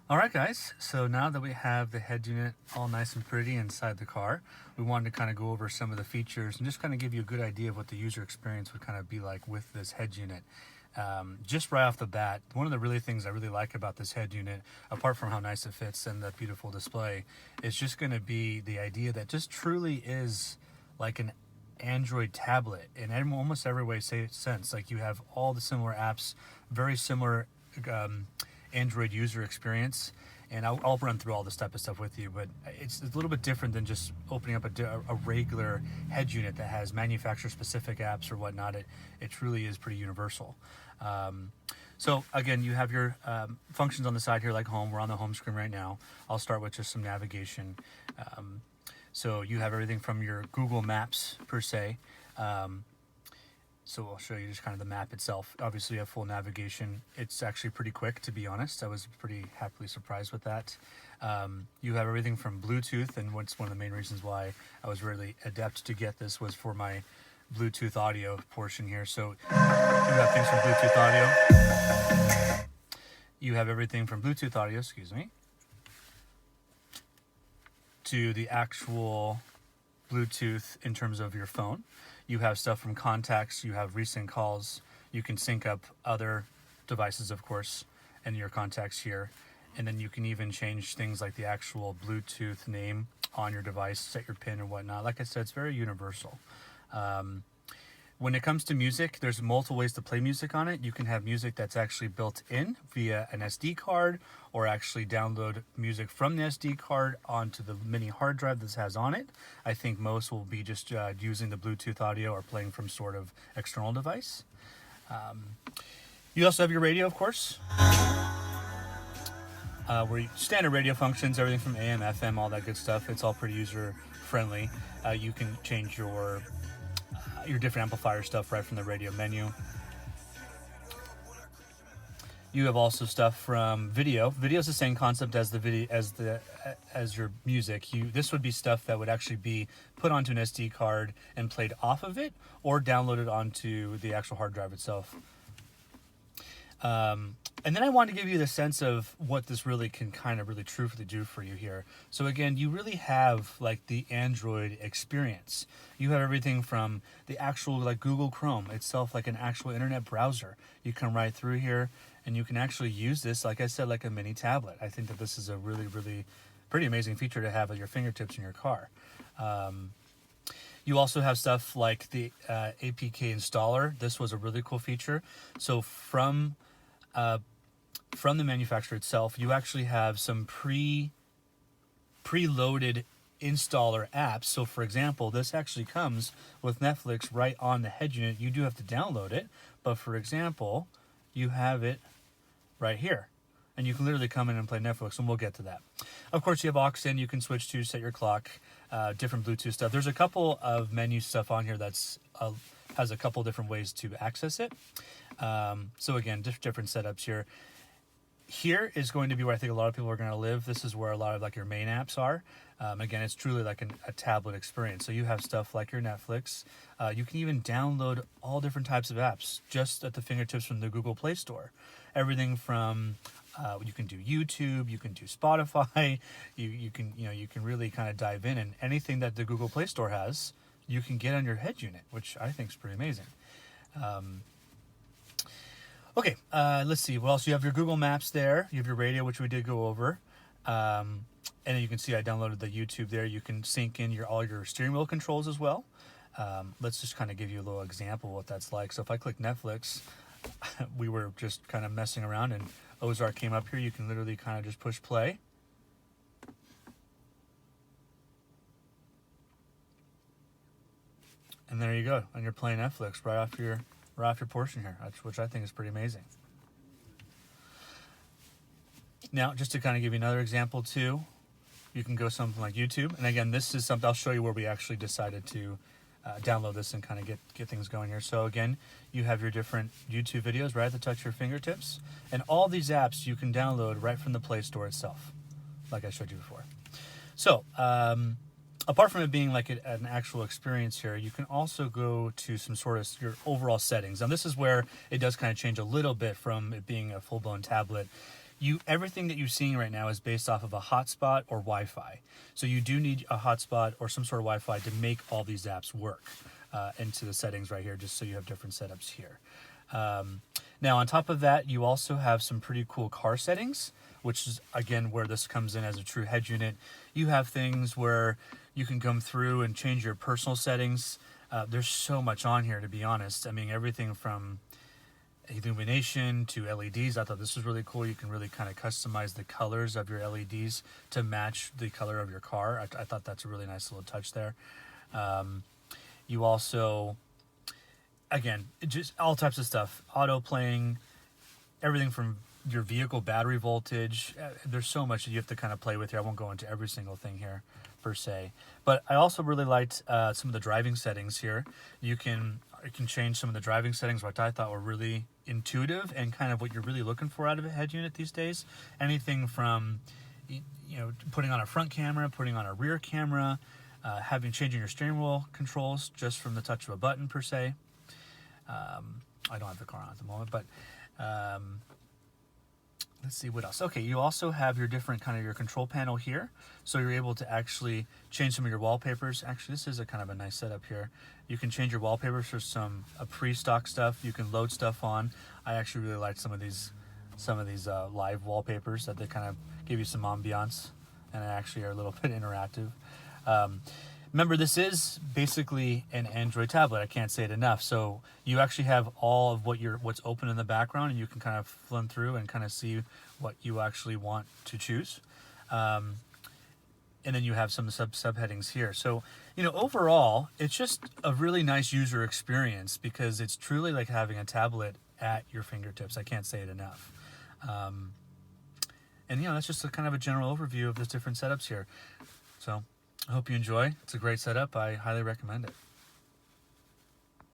All right, guys, so now that we have the head unit all nice and pretty inside the car, we wanted to kind of go over some of the features and just kind of give you a good idea of what the user experience would kind of be like with this head unit. Just right off the bat, one of the things I really like about this head unit, apart from how nice it fits and the beautiful display, is just going to be the idea that just truly is like an Android tablet in almost every way sense. Like, you have all the similar apps, very similar Android user experience, and I'll run through all this type of stuff with you, but it's a little bit different than just opening up a regular head unit that has manufacturer specific apps or whatnot. It truly is pretty universal. So again, you have your functions on the side here, like home. We're on the home screen right now. I'll start with just some navigation. So you have everything from your Google Maps per se. So I'll show you just kind of the map itself. Obviously, you have full navigation. It's actually pretty quick, to be honest. I was pretty happily surprised with that. You have everything from Bluetooth, and what's one of the main reasons why I was really adept to get this was for my Bluetooth audio portion here. So you have things from Bluetooth audio. You have everything from Bluetooth audio, to the actual Bluetooth in terms of your phone. You have stuff from contacts, you have recent calls, you can sync up other devices, of course, and your contacts here. And then you can even change things like the actual Bluetooth name on your device, set your PIN and whatnot. Like I said, it's very universal. When it comes to music, there's multiple ways to play music on it. You can have music that's actually built in via an SD card, or actually download music from the SD card onto the mini hard drive this has on it. I think most will be just using the Bluetooth audio or playing from sort of external device. You also have your radio, of course, where standard radio functions, everything from AM, FM, all that good stuff. It's all pretty user friendly. You can change your different amplifier stuff right from the radio menu. You have also stuff from video. Video is the same concept as the video as your music. This would be stuff that would actually be put onto an SD card and played off of it, or downloaded onto the actual hard drive itself. And then I want to give you the sense of what this really can kind of really truthfully do for you here. So again, you really have like the Android experience. You have everything from the actual like Google Chrome itself, like an actual internet browser. You come right through here and you can actually use this, like I said, like a mini tablet. I think that this is a really, really pretty amazing feature to have at your fingertips in your car. You also have stuff like the Apk Installer. This was a really cool feature. So from the manufacturer itself, you actually have some preloaded installer apps. So for example, this actually comes with Netflix right on the head unit. You do have to download it, but for example, you have it right here, and you can literally come in and play Netflix, and we'll get to that. Of course, you have aux in, you can switch to set your clock, different Bluetooth stuff. There's a couple of menu stuff on here that's has a couple different ways to access it. So again, different setups here. Here is going to be where I think a lot of people are going to live. This is where a lot of like your main apps are. Again, it's truly like a tablet experience. So you have stuff like your Netflix. You can even download all different types of apps just at the fingertips from the Google Play Store. Everything from you can do YouTube, you can do Spotify. You can really kind of dive in, and anything that the Google Play Store has, you can get on your head unit, which I think is pretty amazing. Okay, let's see. What else? You have your Google Maps there. You have your radio, which we did go over. And then you can see I downloaded the YouTube there. You can sync in all your steering wheel controls as well. Let's just kind of give you a little example of what that's like. So if I click Netflix, we were just kind of messing around and Ozark came up here. You can literally kind of just push play. And there you go. And you're playing Netflix right off your portion here, which I think is pretty amazing. Now, just to kind of give you another example too, you can go something like YouTube. And again, this is something I'll show you where we actually decided to download this and kind of get things going here. So again, you have your different YouTube videos right at the touch of your fingertips. And all these apps you can download right from the Play Store itself, like I showed you before. So, apart from it being like an actual experience here, you can also go to some sort of your overall settings. Now this is where it does kind of change a little bit from it being a full-blown tablet. everything that you're seeing right now is based off of a hotspot or Wi-Fi. So you do need a hotspot or some sort of Wi-Fi to make all these apps work into the settings right here, just so you have different setups here. Now, on top of that, you also have some pretty cool car settings, which is, again, where this comes in as a true head unit. You have things where you can come through and change your personal settings. There's so much on here, to be honest. I mean, everything from illumination to LEDs. I thought this was really cool. You can really kind of customize the colors of your LEDs to match the color of your car. I thought that's a really nice little touch there. You also, again, just all types of stuff. Auto playing, everything from your vehicle battery voltage. There's so much that you have to kind of play with here. I won't go into every single thing here per se, but I also really liked some of the driving settings here. You can change some of the driving settings, which I thought were really intuitive and kind of what you're really looking for out of a head unit these days. Anything from, putting on a front camera, putting on a rear camera, changing your steering wheel controls just from the touch of a button per se. I don't have the car on at the moment, but let's see what else. Okay, you also have your different kind of your control panel here. So you're able to actually change some of your wallpapers. Actually, this is a kind of a nice setup here. You can change your wallpapers for some pre-stock stuff. You can load stuff on. I actually really like some of these live wallpapers that they kind of give you some ambiance and actually are a little bit interactive. Remember, this is basically an Android tablet. I can't say it enough. So you actually have all of what's open in the background, and you can kind of flim through and kind of see what you actually want to choose. And then you have some subheadings here. So, overall, it's just a really nice user experience because it's truly like having a tablet at your fingertips. I can't say it enough. And that's just a kind of a general overview of the different setups here. So I hope you enjoy. It's a great setup. I highly recommend it.